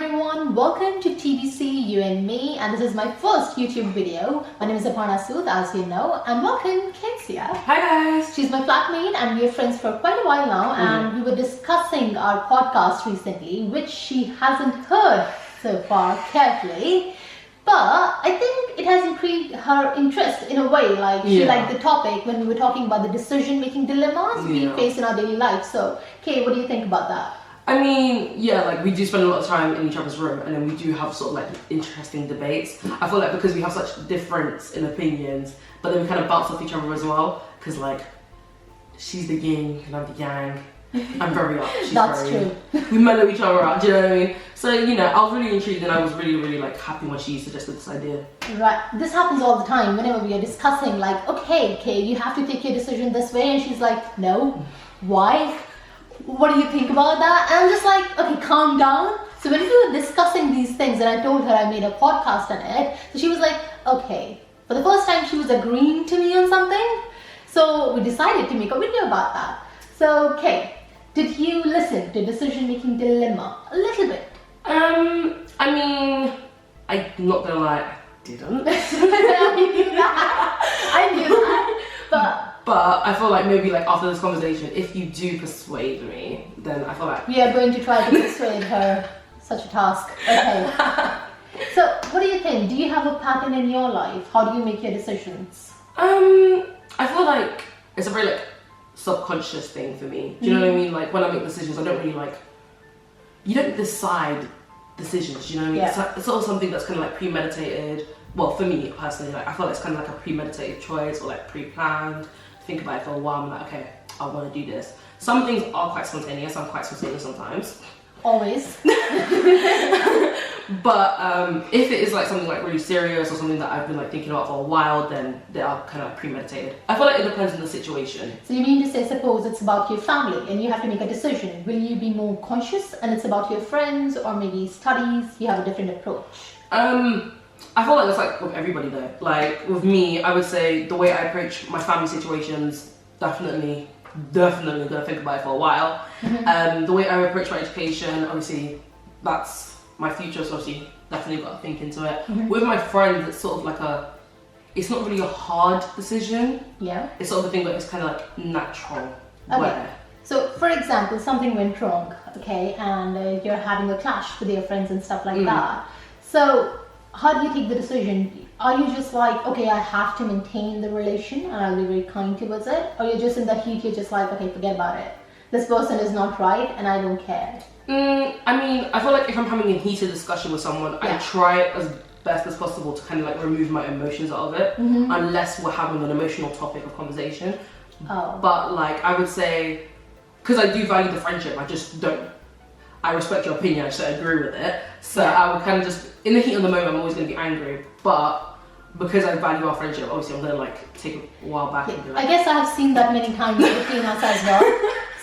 everyone, welcome to TBC, you and me, and this is my first YouTube video. My name is Aparna Sood, as you know, and welcome Kezia. Hi guys! She's my flatmate and we're friends for quite a while now, and we were discussing our podcast recently, which she hasn't heard so far carefully. But I think it has increased her interest in a way, like she liked the topic when we were talking about the decision-making dilemmas we face in our daily life. So, Kay, what do you think about that? I mean, yeah, like we do spend a lot of time in each other's room and then we do have sort of like interesting debates. I feel like because we have such difference in opinions, but then we kind of bounce off each other as well, because like she's the yin and I'm the yang. I'm very up. She's That's very, true. We mellow each other out, do you know what I mean? So, you know, I was really intrigued and I was really like happy when she suggested this idea. Right. This happens all the time whenever we are discussing, like, okay, Kay, you have to take your decision this way, and she's like, no. Why? What do you think about that? And I'm just like, okay, calm down. So when we were discussing these things and I told her I made a podcast on it, so she was like, okay. For the first time she was agreeing to me on something. So we decided to make a video about that. So, Kay, did you listen to Decision Making Dilemma a little bit? I mean, I'm not gonna lie, I didn't. I knew that. But I feel like maybe like after this conversation, if you do persuade me, then I feel like we are going to try to persuade her. Such a task. Okay. So, what do you think? Do you have a pattern in your life? How do you make your decisions? I feel like it's a very like subconscious thing for me. Do you know what I mean? Like when I make decisions, I don't really like. You don't decide decisions. Do you know what I mean? Yeah. It's sort of something that's kind of like premeditated. Well, for me personally, like I feel like it's kind of like a premeditated choice or like pre-planned. Think about it for a while. I'm like, okay, I want to do this. Some things are quite spontaneous. I'm quite spontaneous sometimes. Always. But if it is like something like really serious or something that I've been like thinking about for a while, then they are kind of like premeditated. I feel like it depends on the situation. So you mean to say, suppose it's about your family and you have to make a decision. Will you be more conscious and it's about your friends or maybe studies? You have a different approach. I feel like that's like with everybody though. Like with me, I would say the way I approach my family situations, definitely gonna think about it for a while. The way I approach my education, obviously that's my future, so obviously definitely got to think into it. With my friends, it's sort of like it's not really a hard decision. Yeah. It's sort of a thing that is kind of like natural. Okay. Where, so for example, something went wrong, okay, and you're having a clash with your friends and stuff like that. So how do you take the decision? Are you just like, okay, I have to maintain the relation and I'll be very kind towards it? Or you're just in the heat, you're just like, okay, forget about it. This person is not right and I don't care. I mean, I feel like if I'm having a heated discussion with someone, I try as best as possible to kind of like remove my emotions out of it, unless we're having an emotional topic of conversation. But like, I would say, because I do value the friendship, I respect your opinion, I just don't agree with it. So I would kind of just, in the heat of the moment, I'm always going to be angry. But because I value our friendship, obviously I'm going to like take a while back and be like... I guess I have seen that many times between us as well.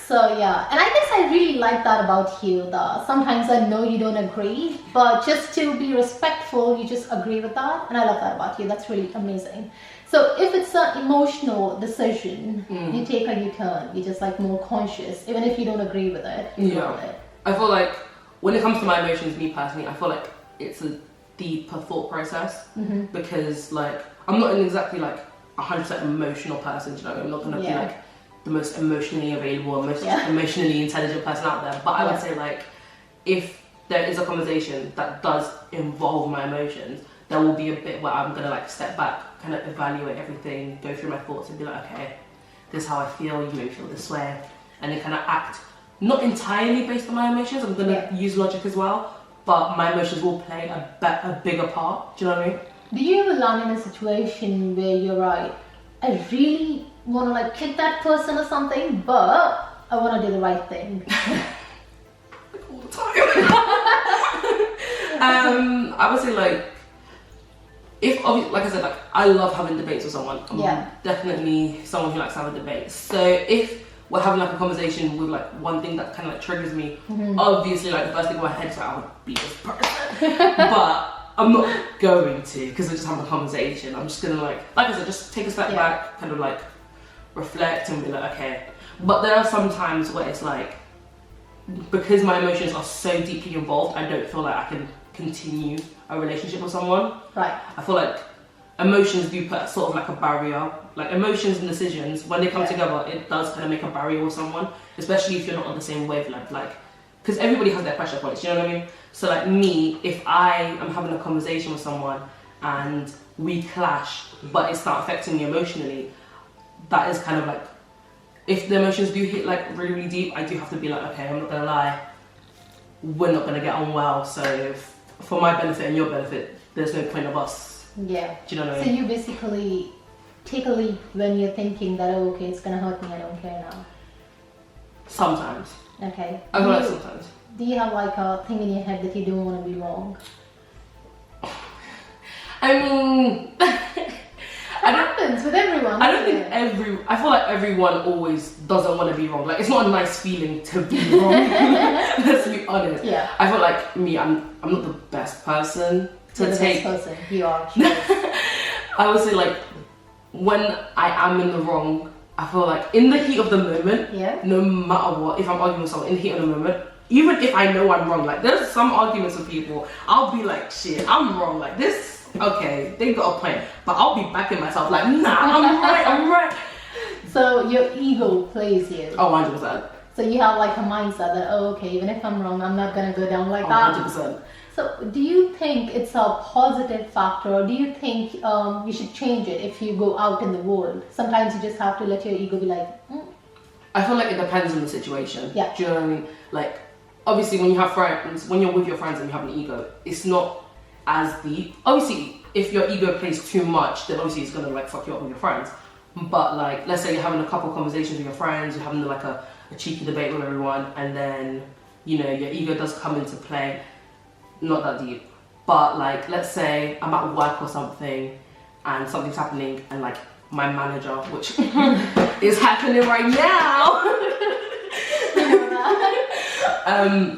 So yeah, and I guess I really like that about you. Sometimes I know you don't agree, but just to be respectful, you just agree with that. And I love that about you. That's really amazing. So if it's an emotional decision, you take a U-turn. You're just like more conscious, even if you don't agree with it. You go with it. I feel like when it comes to my emotions, me personally, I feel like it's a deeper thought process because like I'm not an exactly like 100% emotional person. You know, I'm not gonna be like the most emotionally available, most emotionally intelligent person out there. But I would say like if there is a conversation that does involve my emotions, there will be a bit where I'm gonna like step back, kind of evaluate everything, go through my thoughts, and be like, okay, this is how I feel. You may feel this way, and then kind of act. Not entirely based on my emotions, I'm gonna use logic as well, but my emotions will play a bigger part, do you know what I mean? Do you ever land in a situation where you're like, I really wanna like kick that person or something, but I wanna do the right thing? All the time. I would say like, like I said, like I love having debates with someone. I'm definitely someone who likes having debates. So if we're having like a conversation with like one thing that kind of like triggers me, obviously like the first thing in my head is like I would beat this person, but I'm not going to, because we're just having a conversation. I'm just gonna like I said, just take a step back, kind of like reflect and be like, okay. But there are some times where it's like because my emotions are so deeply involved, I don't feel like I can continue a relationship with someone. Right. I feel like emotions do put sort of like a barrier. Like emotions and decisions, when they come together, it does kind of make a barrier with someone, especially if you're not on the same wavelength. Like, because everybody has their pressure points, you know what I mean? So like me, if I am having a conversation with someone and we clash, but it starts affecting me emotionally, that is kind of like, if the emotions do hit like really, really deep, I do have to be like, okay, I'm not gonna lie, we're not gonna get on well. So if, for my benefit and your benefit, there's no point of us. Yeah. Do you know what I So mean? you basically take a leap when you're thinking that, oh, okay, it's gonna hurt me, I don't care now. Sometimes. Okay. I feel like sometimes. Do you have like a thing in your head that you don't want to be wrong? I mean, That happens with everyone. I don't doesn't think it? I feel like everyone always doesn't want to be wrong. Like, it's not a nice feeling to be wrong. Let's be honest. Yeah. I feel like me, I'm not the best person to You're the take. best person. You are. Sure. I would say like, when I am in the wrong, I feel like in the heat of the moment, Yeah. no matter what, if I'm arguing with someone in the heat of the moment, even if I know I'm wrong, like there's some arguments with people, I'll be like, shit, I'm wrong, like this, okay, they got a point, but I'll be backing myself like, nah, I'm right. So your ego plays you. Oh, 100%. So you have like a mindset that, oh, okay, even if I'm wrong, I'm not gonna go down like Oh, that. 100%. So do you think it's a positive factor, or do you think you should change it if you go out in the world? Sometimes you just have to let your ego be like, I feel like it depends on the situation. Yeah. Do you know what I mean? Like, obviously when you have friends, when you're with your friends and you have an ego, it's not as deep. Obviously, if your ego plays too much, then obviously it's gonna like fuck you up with your friends. But like, let's say you're having a couple conversations with your friends, you're having like a cheeky debate with everyone, and then, you know, your ego does come into play. Not that deep, but like, let's say I'm at work or something and something's happening, and like my manager, which is happening right now,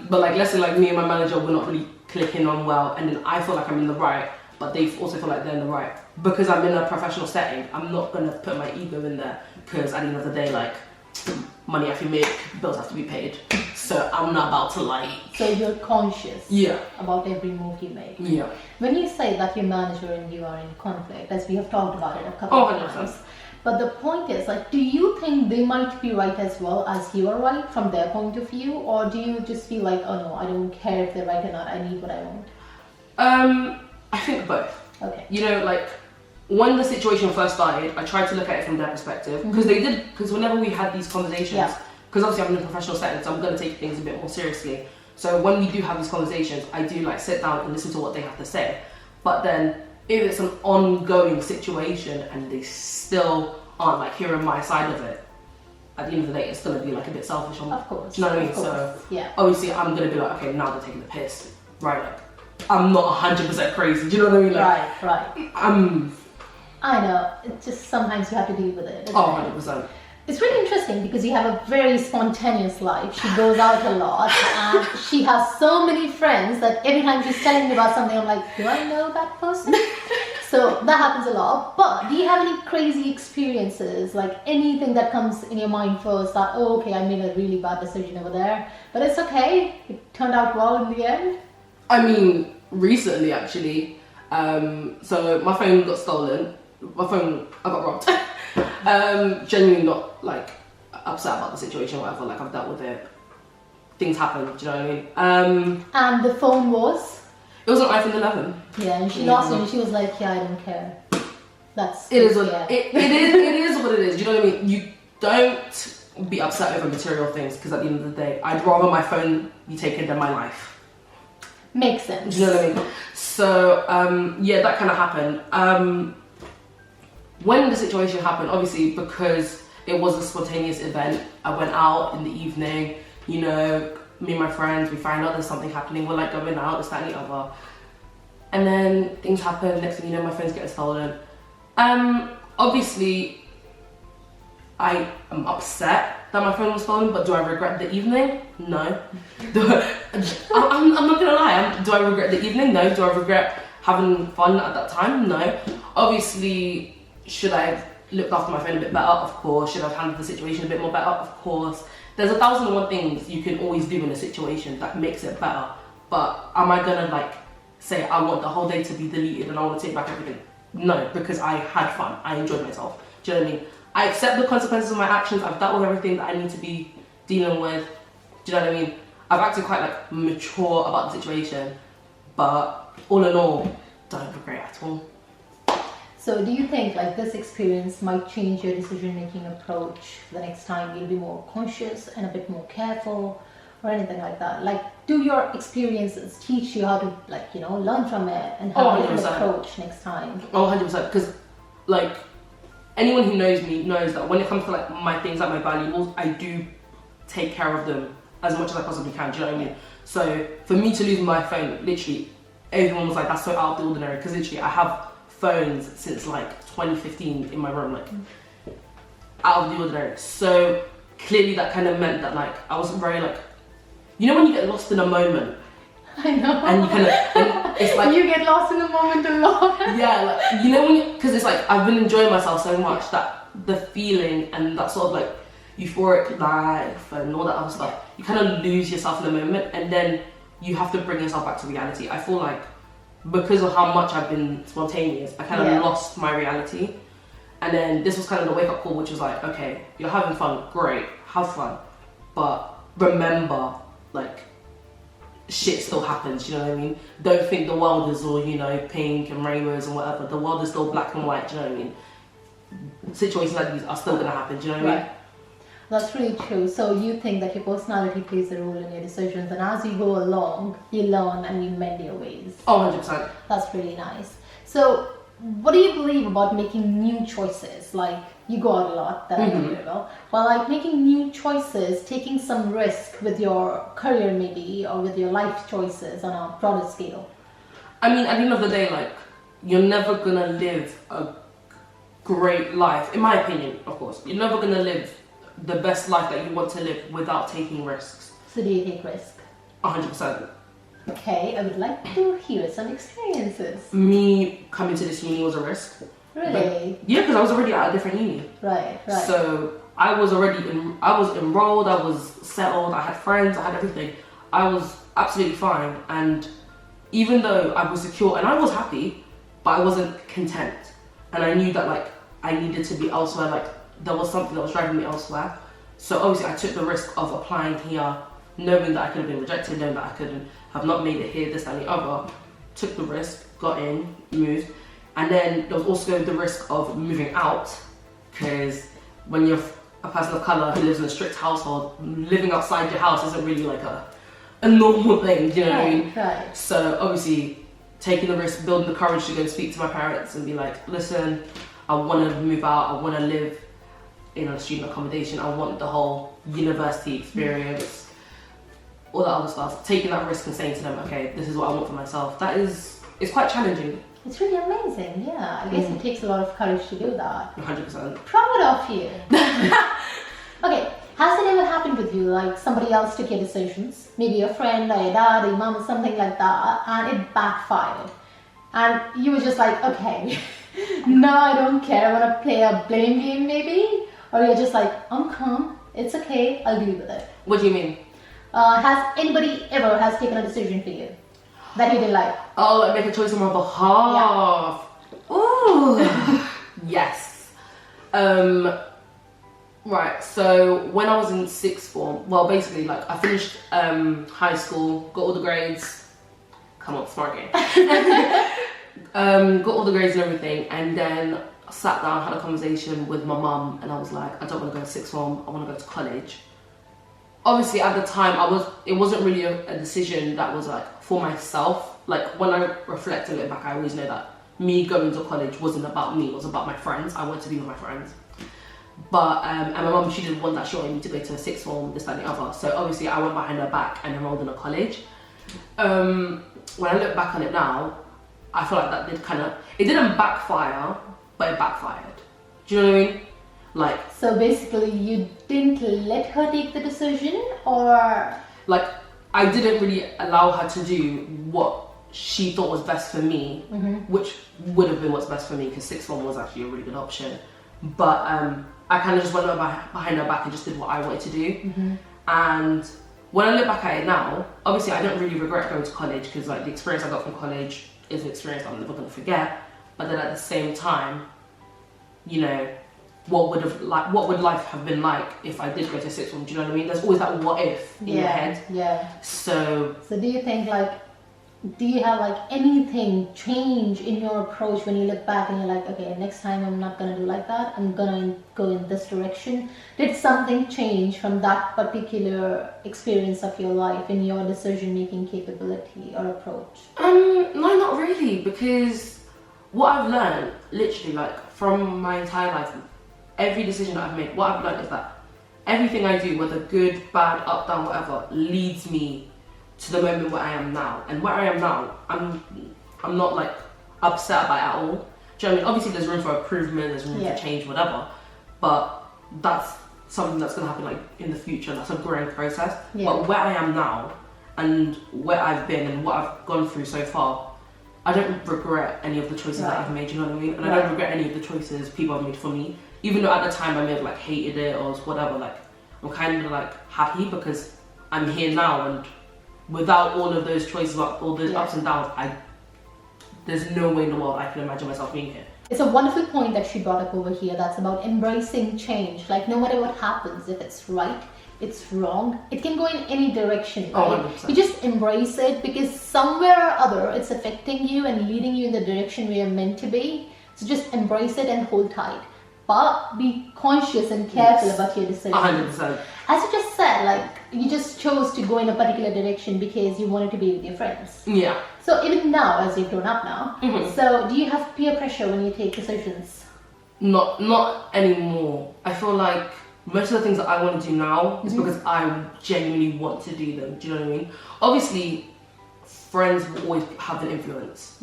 but like, let's say like me and my manager, we're not really clicking on well, and then I feel like I'm in the right, but they also feel like they're in the right, because I'm in a professional setting. I'm not gonna put my ego in there, because at the end of the day, like, money have to make, bills have to be paid, so I'm not about to like. so you're conscious Yeah. about every move you make. Yeah. When you say that your manager and you are in conflict, as we have talked about it a couple of 100%. times, but the point is, like, do you think they might be right as well as you are right from their point of view, or do you just feel like, oh no, I don't care if they're right or not, I need what I want? I think both. Okay. You know, like, when the situation first started, I tried to look at it from their perspective, because whenever we had these conversations, because obviously I'm in a professional setting, so I'm going to take things a bit more seriously. So when we do have these conversations, I do like sit down and listen to what they have to say. But then if it's an ongoing situation and they still aren't like hearing my side of it, at the end of the day, it's going to be like a bit selfish on. Of course. Do you know what I mean? Of course. So yeah. obviously I'm going to be like, okay, now they're taking the piss, right? Like, I'm not 100% crazy. Do you know what I mean? Like, Right. I know. It's just sometimes you have to deal with it. Oh, 100%. It's really interesting because you have a very spontaneous life. She goes out a lot and she has so many friends that every time she's telling me about something, I'm like, do I know that person? So that happens a lot. But do you have any crazy experiences, like anything that comes in your mind first that, oh, okay, I made a really bad decision over there, but it's okay, it turned out well in the end? I mean, recently actually, so my phone got stolen. I got robbed. Genuinely not like upset about the situation or whatever, like I've dealt with it. Things happen, do you know what I mean? And the phone was? It was an iPhone 11. Yeah, and she lost it and she was like, yeah, I don't care. That's It is what yeah. it is what it is, do you know what I mean? You don't be upset over material things, because at the end of the day, I'd rather my phone be taken than my life. Makes sense. Do you know what I mean? So, yeah, that kind of happened. When the situation happened, obviously, because it was a spontaneous event, I went out in the evening, you know, me and my friends, we find out there's something happening, we're like going out, this, that, and the other. And then things happen, next thing you know, my phone's getting stolen. Obviously, I am upset that my phone was stolen, but do I regret the evening? No. I'm not gonna lie, do I regret the evening? No. Do I regret having fun at that time? No. Obviously, should I have looked after my phone a bit better? Of course. Should I have handled the situation a bit more better? Of course. there's 1,001 things you can always do in a situation that makes it better. But am I gonna like say I want the whole day to be deleted and I want to take back everything? No, because I had fun. I enjoyed myself. Do you know what I mean? I accept the consequences of my actions. I've dealt with everything that I need to be dealing with. Do you know what I mean? I've acted quite like mature about the situation, but all in all, don't regret at all. So do you think like this experience might change your decision-making approach the next time? You'll be more conscious and a bit more careful or anything like that? Like, do your experiences teach you how to like, you know, learn from it and have a different approach next time? Oh, 100%. Because like anyone who knows me knows that when it comes to like my things, like my valuables, I do take care of them as much as I possibly can. Do you know what I mean? So for me to lose my phone, literally everyone was like, that's so out of the ordinary, because literally I have phones since like 2015 in my room, like out of the ordinary. So clearly that kind of meant that like I wasn't very like, you know when you get lost in a moment? I know. And you kind of, and it's like you get lost in the moment a lot. Yeah, like you know when, because it's like I've been enjoying myself so much that the feeling and that sort of like euphoric life and all that other stuff, you kind of lose yourself in the moment, and then you have to bring yourself back to reality. I feel like because of how much I've been spontaneous, I kind of lost my reality. And then this was kind of the wake-up call, which was like, okay, you're having fun, great, have fun, but remember, like, shit still happens, you know what I mean? Don't think the world is all, you know, pink and rainbows and whatever. The world is still black and white, do you know what I mean? Situations like these are still gonna happen, do you know what I mean? That's really true. So you think that your personality plays a role in your decisions, and as you go along, you learn and you mend your ways. Oh, 100%. That's really nice. So what do you believe about making new choices? Like, you go out a lot, that I know very well. But like making new choices, taking some risk with your career maybe, or with your life choices on a broader scale. I mean, at the end of the day, like, you're never gonna live a great life, in my opinion, of course. You're never gonna live the best life that you want to live without taking risks. So do you take risk? 100%. Okay, I would like to hear some experiences. Me coming to this uni was a risk. Really? Like, yeah, because I was already at a different uni. Right. So I was already I was enrolled, I was settled, I had friends, I had everything. I was absolutely fine, and even though I was secure and I was happy, but I wasn't content, and I knew that like I needed to be elsewhere. Like there was something that was driving me elsewhere. So obviously I took the risk of applying here, knowing that I could have been rejected, knowing that I could have not made it here, this, that, and the other. Took the risk, got in, moved. And then there was also the risk of moving out, because when you're a person of colour who lives in a strict household, living outside your house isn't really like a normal thing, do you know what I mean? Right. So obviously taking the risk, building the courage to go and speak to my parents and be like, listen, I want to move out, I want to live in a student accommodation, I want the whole university experience, all that other stuff. Taking that risk and saying to them, okay, this is what I want for myself, it's quite challenging. It's really amazing, yeah. I guess it takes a lot of courage to do that. 100%. Proud of you. Okay, has it ever happened with you, like somebody else took your decisions, maybe your friend or your dad or your mom or something like that, and it backfired? And you were just like, okay, no, I don't care, I want to play a blame game maybe? Or you're just like, I'm calm, it's okay, I'll deal with it. What do you mean? Has anybody ever has taken a decision for you that you didn't like? Oh, like make a choice on my behalf. Yeah. Ooh. Yes. Right, so when I was in sixth form, well basically like I finished high school, got all the grades, come on, smart game. Got all the grades and everything, and then sat down, had a conversation with my mum, and I was like, I don't want to go to sixth form, I want to go to college. Obviously at the time it wasn't really a decision that was like for myself. Like when I reflect a little back, I always know that me going to college wasn't about me, it was about my friends. I wanted to be with my friends. But and my mum, she didn't want that, she wanted me to go to a sixth form, this, that and the other. So obviously I went behind her back and enrolled in a college. When I look back on it now, I feel like that it didn't backfire, but it backfired. Do you know what I mean? Like, so basically you didn't let her take the decision, or like I didn't really allow her to do what she thought was best for me, which would have been what's best for me, because sixth form was actually a really good option. but I kind of just went behind her back and just did what I wanted to do. And when I look back at it now, obviously I don't really regret going to college, because like the experience I got from college is an experience I'm never going to forget. But then at the same time, you know, what would life have been like if I did go to sixth form? Do you know what I mean? There's always that what if in your head. Yeah. So do you think do you have like anything change in your approach when you look back and you're like, okay, next time I'm not gonna do like that, I'm gonna go in this direction? Did something change from that particular experience of your life in your decision making capability or approach? No, not really, because what I've learned, literally, like from my entire life, every decision that I've made, what I've learned is that everything I do, whether good, bad, up, down, whatever, leads me to the moment where I am now. And where I am now, I'm not like upset about it at all. Do you know what I mean? Obviously there's room for improvement, there's room for change, whatever. But that's something that's gonna happen like in the future. That's a growing process. But where I am now and where I've been and what I've gone through so far, I don't regret any of the choices that I've made, you know what I mean? And I don't regret any of the choices people have made for me. Even though at the time I may have like hated it or whatever, like I'm kind of like happy because I'm here now, and without all of those choices, all those ups and downs, there's no way in the world I can imagine myself being here. It's a wonderful point that she brought up over here, that's about embracing change. Like no matter what happens, if it's right, it's wrong, it can go in any direction, right? 100%. You just embrace it, because somewhere or other it's affecting you and leading you in the direction where you're meant to be. So just embrace it and hold tight. But be conscious and careful about your decisions. 100%. As you just said, like you just chose to go in a particular direction because you wanted to be with your friends. Yeah. So even now, as you've grown up now, so do you have peer pressure when you take decisions? Not anymore. I feel like most of the things that I want to do now is because I genuinely want to do them. Do you know what I mean? Obviously, friends will always have an influence.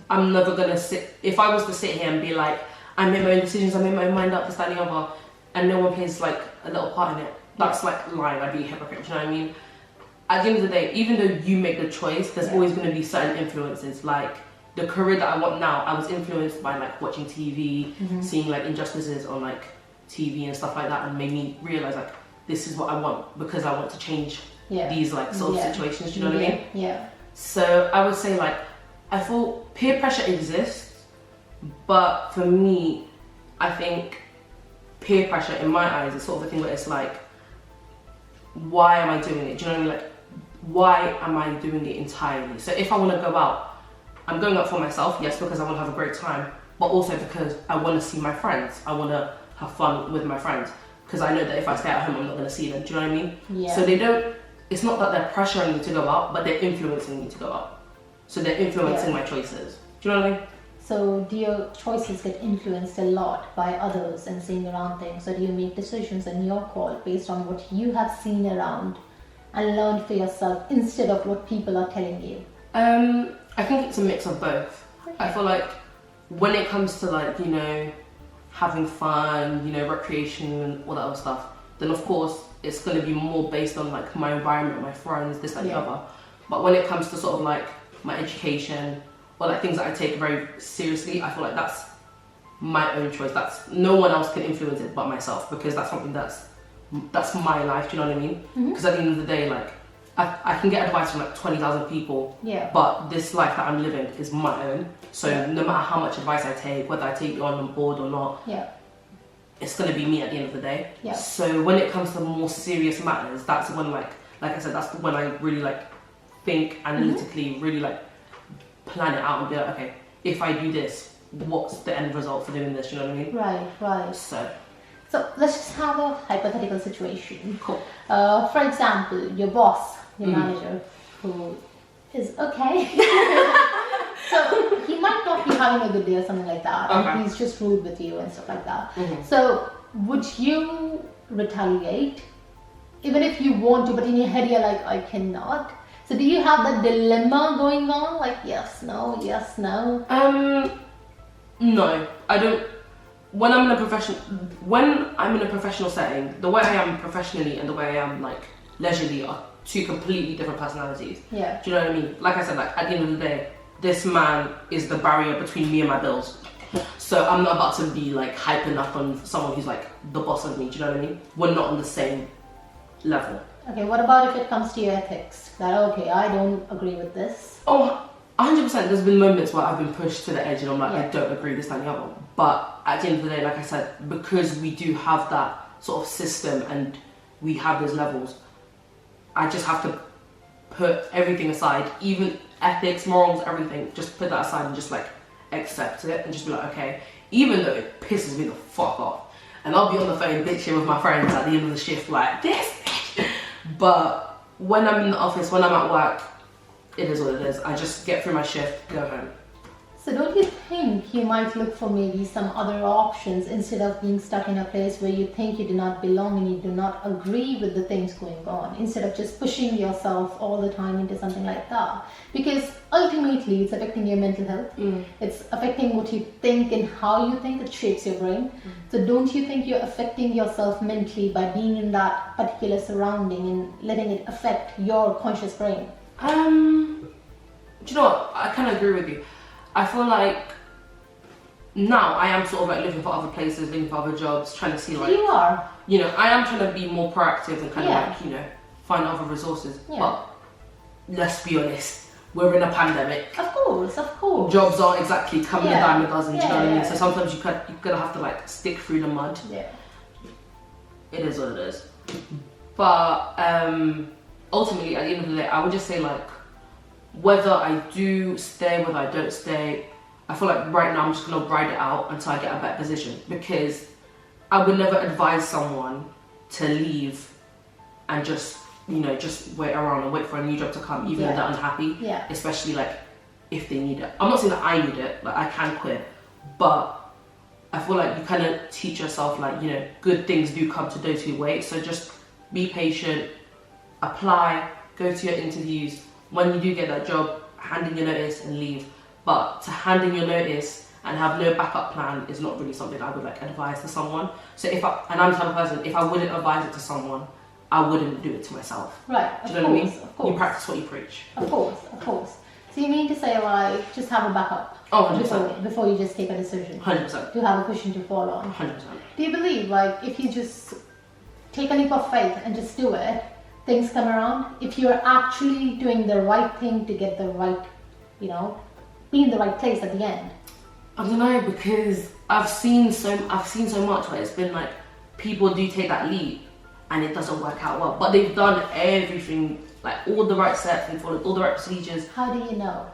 I'm never gonna if I was to sit here and be like, I made my own decisions, I made my own mind up, this, that, and the other, and no one plays like a little part in it, that's like lying, I'd be a hypocrite, do you know what I mean? At the end of the day, even though you make the choice, there's always going to be certain influences. Like the career that I want now, I was influenced by like watching TV, seeing like injustices on like TV and stuff like that, and made me realize like this is what I want, because I want to change these like sort of situations, do you know what I mean? Yeah. So I would say like, I feel peer pressure exists, but for me, I think peer pressure in my eyes is sort of the thing where it's like, why am I doing it? Do you know what I mean? Like, why am I doing it entirely? So if I want to go out, I'm going out for myself, yes, because I want to have a great time, but also because I want to see my friends. I want to have fun with my friends, because I know that if I stay at home, I'm not going to see them. Do you know what I mean? Yeah. So it's not that they're pressuring me to go out, but they're influencing me to go out. So they're influencing my choices. Do you know what I mean? So do your choices get influenced a lot by others and seeing around things? Or do you make decisions on your call based on what you have seen around and learned for yourself instead of what people are telling you? I think it's a mix of both. Okay. I feel like when it comes to like, you know, having fun, you know, recreation and all that other stuff, then of course it's going to be more based on like my environment, my friends, this, that, the other. But when it comes to sort of like my education, or like things that I take very seriously, I feel like that's my own choice. That's no one else can influence it but myself, because that's something that's my life. Do you know what I mean? Because at the end of the day, like I can get advice from like 20,000 people, but this life that I'm living is my own. So no matter how much advice I take, whether I take it on board or not, it's gonna be me at the end of the day. So when it comes to more serious matters, that's when like I said, that's when I really like think analytically, really like plan it out and be like, okay, if I do this, what's the end result for doing this? You know what I mean? Right. So let's just have a hypothetical situation. Cool. For example, your boss, your manager, who is okay. So he might not be having a good day or something like that, and he's just rude with you and stuff like that. So would you retaliate, even if you want to, but in your head you're like, I cannot? So do you have that dilemma going on, like yes, no, yes, no? No, I don't. When I'm in a professional setting, the way I am professionally and the way I am like leisurely are two completely different personalities. Do you know what I mean? Like I said, like at the end of the day, this man is the barrier between me and my bills. So I'm not about to be like hyping up on someone who's like the boss of me, do you know what I mean? We're not on the same level. Okay, what about if it comes to your ethics? That, okay, I don't agree with this. Oh, 100%. There's been moments where I've been pushed to the edge and I'm like, I don't agree, this, that, and the other. But at the end of the day, like I said, because we do have that sort of system and we have those levels, I just have to put everything aside, even ethics, morals, everything, just put that aside and just like accept it and just be like, okay, even though it pisses me the fuck off. And I'll be on the phone bitching with my friends at the end of the shift like, this bitch. But when I'm in the office, when I'm at work, it is what it is. I just get through my shift, go home. So don't you think you might look for maybe some other options instead of being stuck in a place where you think you do not belong and you do not agree with the things going on, instead of just pushing yourself all the time into something like that? Because ultimately it's affecting your mental health. It's affecting what you think and how you think. It shapes your brain. So don't you think you're affecting yourself mentally by being in that particular surrounding and letting it affect your conscious brain? Do you know what? I kind of agree with you. I feel like now I am sort of like looking for other places, looking for other jobs, trying to see like... You are. You know, I am trying to be more proactive and kind of like, you know, find other resources. But let's be honest, we're in a pandemic. Of course, of course. Jobs aren't exactly coming a dime a dozen, do you know what I mean? So Yeah. sometimes you're gonna have to like stick through the mud. Yeah. It is what it is. But ultimately, at the end of the day, I would just say like, whether I do stay, whether I don't stay, I feel like right now I'm just gonna ride it out until I get a better position, because I would never advise someone to leave and just, you know, just wait around and wait for a new job to come, even if they're unhappy. Yeah. Especially like if they need it. I'm not saying that I need it, like I can quit, but I feel like you kind of teach yourself like, you know, good things do come to those who wait. So just be patient, apply, go to your interviews. When you do get that job, hand in your notice and leave. But to hand in your notice and have no backup plan is not really something I would like advise to someone. So and I'm the type of person, if I wouldn't advise it to someone, I wouldn't do it to myself. Right, Do you know what I mean? Of course. You practice what you preach. Of course. So you mean to say like, just have a backup? Oh, 100%. Before you just take a decision? 100%. To have a cushion to fall on? 100%. Do you believe like, if you just take a leap of faith and just do it, things come around? If you're actually doing the right thing to get the right, you know, be in the right place at the end? I don't know, because I've seen so much where it's been like, people do take that leap and it doesn't work out well, but they've done everything, like all the right steps, they've followed all the right procedures. How do you know?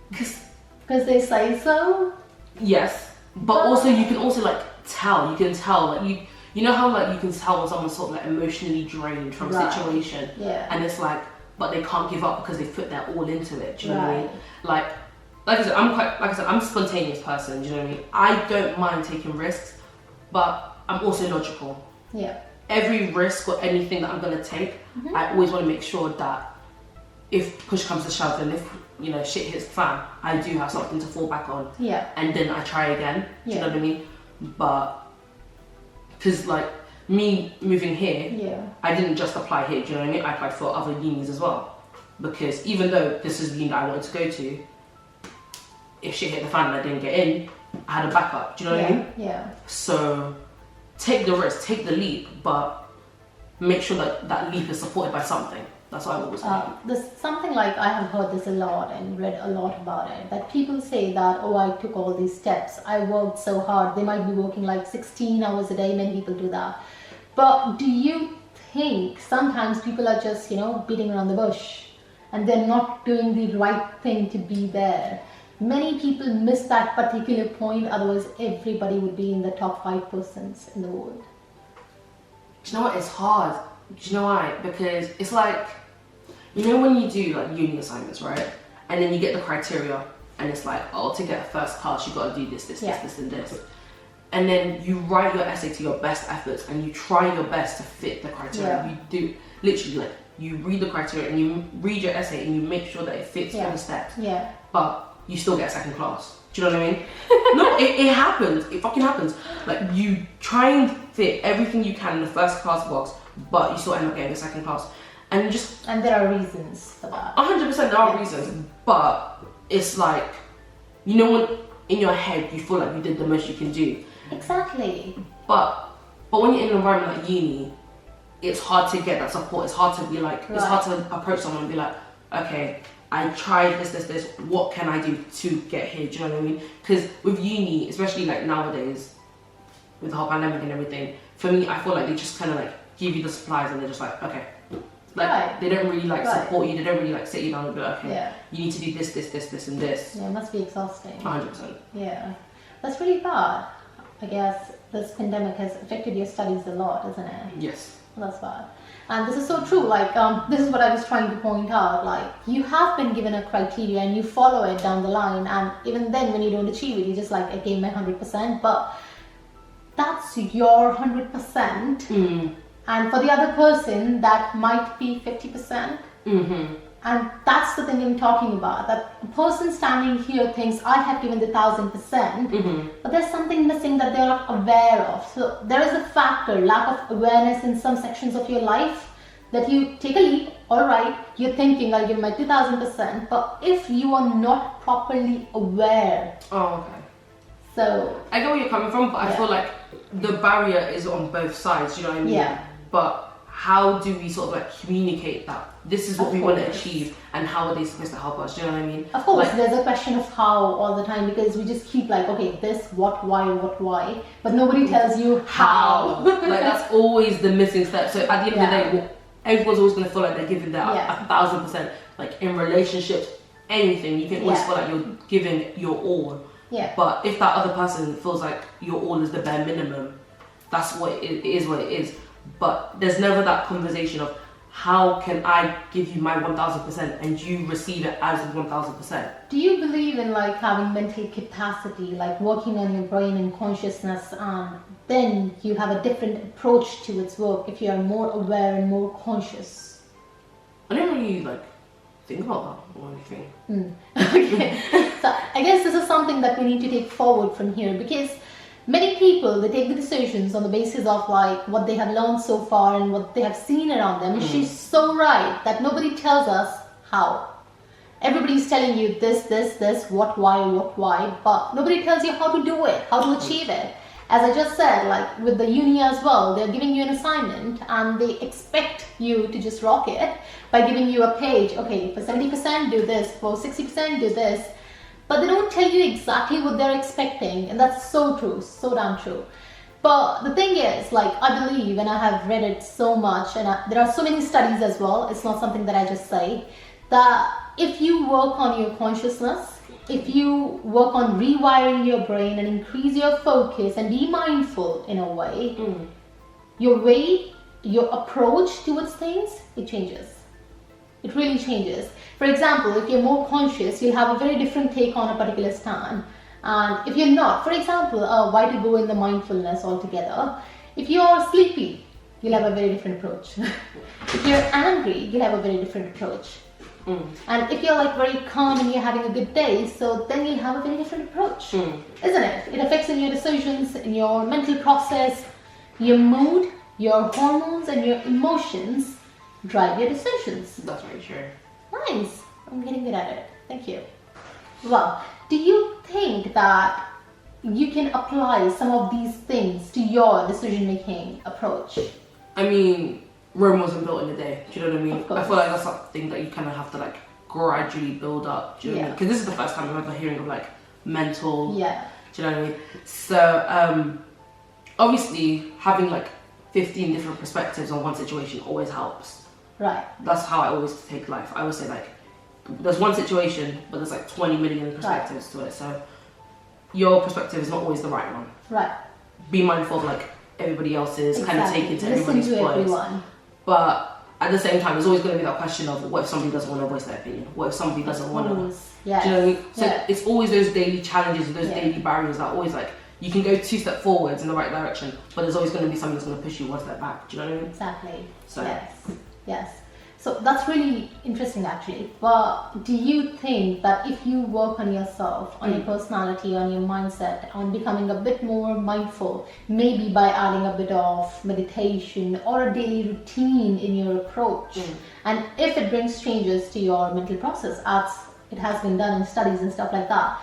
Because they say so? Yes, but also you can also like tell, like you know how like you can tell when someone's sort of like emotionally drained from a situation, and it's like, but they can't give up because they've put their all into it. Do you know what I mean? Like I said, I'm a spontaneous person. Do you know what I mean? I don't mind taking risks, but I'm also logical. Yeah. Every risk or anything that I'm gonna take, I always want to make sure that if push comes to shove and if, you know, shit hits the fan, I do have something to fall back on. Yeah. And then I try again. Do you know what I mean? But because like me moving here, I didn't just apply here. Do you know what I mean? I applied for other unis as well, because even though this is the uni I wanted to go to, if shit hit the fan and I didn't get in, I had a backup. Do you know what I mean? Yeah. So take the risk, take the leap, but make sure that that leap is supported by something. That's what I always say. There's something like, I have heard this a lot and read a lot about it, that people say that, oh, I took all these steps, I worked so hard. They might be working like 16 hours a day, many people do that. But do you think sometimes people are just, you know, beating around the bush and they're not doing the right thing to be there? Many people miss that particular point, otherwise everybody would be in the top 5% in the world. Do you know what? It's hard. Do you know why? Because it's like, you know when you do like uni assignments, right? And then you get the criteria and it's like, oh, to get a first class, you've got to do this, and this. And then you write your essay to your best efforts and you try your best to fit the criteria. You do, literally, like, you read the criteria and you read your essay and you make sure that it fits all the steps. But you still get second class. Do you know what I mean? No, it happens. It fucking happens. Like, you try and fit everything you can in the first class box, but you still end up getting a second class. And there are reasons for that. 100% there are reasons, but it's like, you know, when in your head, you feel like you did the most you can do. Exactly. But when you're in an environment like uni, it's hard to get that support. It's hard to be like, it's hard to approach someone and be like, okay, I tried this. What can I do to get here? Do you know what I mean? Because with uni, especially like nowadays, with the whole pandemic and everything, for me, I feel like they just kind of like give you the supplies and they're just like, okay. Like, they don't really like support you. They don't really like sit you down and be like, okay, you need to do this, and this. Yeah, it must be exhausting. 100%. Yeah, that's really bad. I guess this pandemic has affected your studies a lot, isn't it? Yes. That's bad. And this is so true. Like, this is what I was trying to point out. Like, you have been given a criteria and you follow it down the line. And even then, when you don't achieve it, you're just like, I gave my 100%. But that's your 100%. And for the other person, that might be 50%. And that's the thing I'm talking about. That a person standing here thinks, I have given the 1000%, but there's something missing that they're not aware of. So there is a factor, lack of awareness in some sections of your life, that you take a leap, all right, you're thinking, I'll give my 2000%, but if you are not properly aware. Oh, okay. So I get where you're coming from, but I feel like the barrier is on both sides, you know what I mean? Yeah. But how do we sort of like communicate that this is what we want to achieve, and how are they supposed to help us? Do you know what I mean? Of course, like, there's a question of how all the time, because we just keep like, okay, this, what, why, but nobody tells you how. Like, that's always the missing step. So at the end of the day, everyone's always going to feel like they're giving their 1000%. Like in relationships, anything, you can always feel like you're giving your all. Yeah. But if that other person feels like your all is the bare minimum, that's what it is. What it is. But there's never that conversation of, how can I give you my 1000% and you receive it as 1000%? Do you believe in like having mental capacity, like working on your brain and consciousness, and then you have a different approach to its work if you are more aware and more conscious? I didn't really like think about that or anything. Okay. So I guess this is something that we need to take forward from here, because many people, they take the decisions on the basis of like what they have learned so far and what they have seen around them. And she's so right that nobody tells us how. Everybody's telling you this, what, why, but nobody tells you how to do it, how to achieve it. As I just said, like with the uni as well, they're giving you an assignment and they expect you to just rock it by giving you a page. Okay, for 70% do this, for 60% do this. But they don't tell you exactly what they're expecting, and that's so true, so damn true. But the thing is, like, I believe, and I have read it so much, and there are so many studies as well, it's not something that I just say, that if you work on your consciousness, if you work on rewiring your brain and increase your focus and be mindful in a way, your approach towards things, it changes. It really changes. For example, if you're more conscious, you'll have a very different take on a particular stand. And if you're not, for example, why to go in the mindfulness altogether? If you're sleepy, you'll have a very different approach. If you're angry, you'll have a very different approach. And if you're like very calm and you're having a good day, so then you'll have a very different approach. Isn't it? It affects in your decisions, in your mental process, your mood, your hormones and your emotions drive your decisions. That's very true. Nice. I'm getting good at it. Thank you. Well, do you think that you can apply some of these things to your decision-making approach? I mean, Rome wasn't built in a day. Do you know what I mean? I feel like that's something that you kind of have to like gradually build up. Do you know what I mean? Because this is the first time I'm ever hearing of like mental. Yeah. Do you know what I mean? So obviously having like 15 different perspectives on one situation always helps. Right. That's how I always take life. I always say like, there's one situation, but there's like 20 million perspectives to it. So your perspective is not always the right one. Right. Be mindful of like everybody else's, kind of take into everybody's Listen to place. everyone. But at the same time, there's always going to be that question of what if somebody doesn't want to voice their opinion? What if somebody doesn't want to? Yes. Do you know what I mean? So it's always those daily challenges, those daily barriers that are always like, you can go 2 steps forwards in the right direction, but there's always going to be something that's going to push you 1 step back. Do you know what I mean? Exactly. So. Yes. So that's really interesting actually. But do you think that if you work on yourself, on your personality, on your mindset, on becoming a bit more mindful, maybe by adding a bit of meditation or a daily routine in your approach, and if it brings changes to your mental process, as it has been done in studies and stuff like that,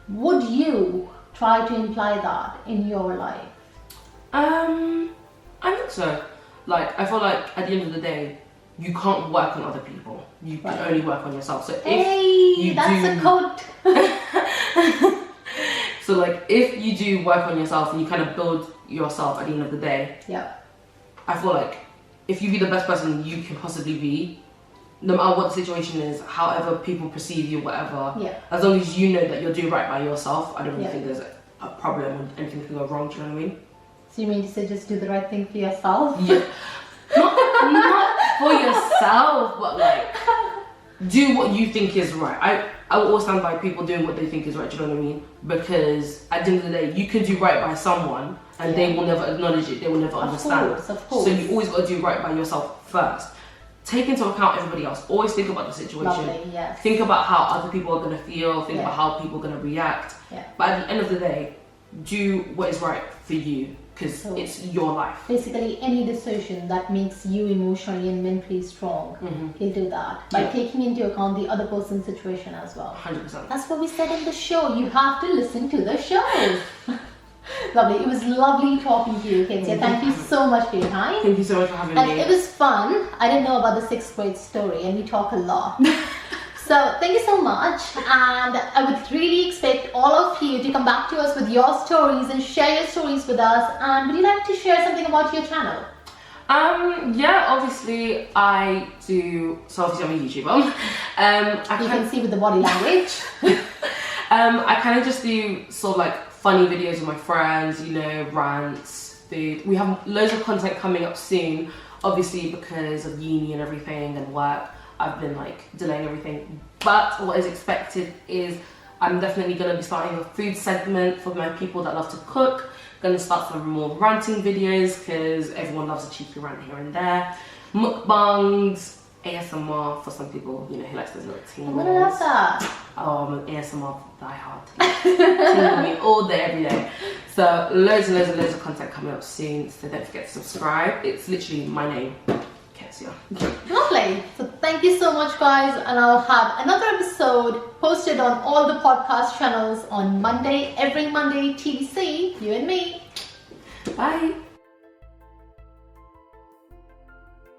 Would you try to imply that in your life? I think so. Like, I feel like at the end of the day, you can't work on other people. You can only work on yourself. So if that's a quote. So like, if you do work on yourself and you kind of build yourself at the end of the day, I feel like if you be the best person you can possibly be, no matter what the situation is, however people perceive you, whatever, as long as you know that you're doing right by yourself, I don't really think there's a problem or anything can go wrong. Do you know what I mean? So you mean to say just do the right thing for yourself? Yeah. not for yourself, but like, do what you think is right. I will always stand by people doing what they think is right, do you know what I mean? Because at the end of the day, you could do right by someone and they will never acknowledge it, they will never understand. Of course. So you always got to do right by yourself first. Take into account everybody else. Always think about the situation. Lovely, yes. Think about how other people are going to feel, think about how people are going to react. But at the end of the day, do what is right for you, because it's your life. Basically, any decision that makes you emotionally and mentally strong, you'll do that by taking into account the other person's situation as well. 100%. That's what we said in the show. You have to listen to the show. Lovely. It was lovely talking to you, Katia. Thank you so much for your time. Thank you so much for having me. And it was fun. I didn't know about the 6th grade story, and we talk a lot. So thank you so much, and I would really expect all of you to come back to us with your stories and share your stories with us. And would you like to share something about your channel? Yeah, obviously I do. So obviously I'm a YouTuber. You can see with the body language. I kind of just do sort of like funny videos with my friends, you know, rants, food. We have loads of content coming up soon, obviously because of uni and everything and work. I've been like delaying everything, but what is expected is I'm definitely going to be starting a food segment for my people that love to cook. Going to start some more ranting videos because everyone loves a cheeky rant here and there. Mukbangs, ASMR for some people, you know, who likes those little tingles. What is that? Oh, I'm an ASMR diehard. Tingle me all day, every day. So loads and loads and loads of content coming up soon. So don't forget to subscribe. It's literally my name. Lovely. So thank you so much, guys, and I'll have another episode posted on all the podcast channels on Monday, every Monday, TBC, you and me. Bye.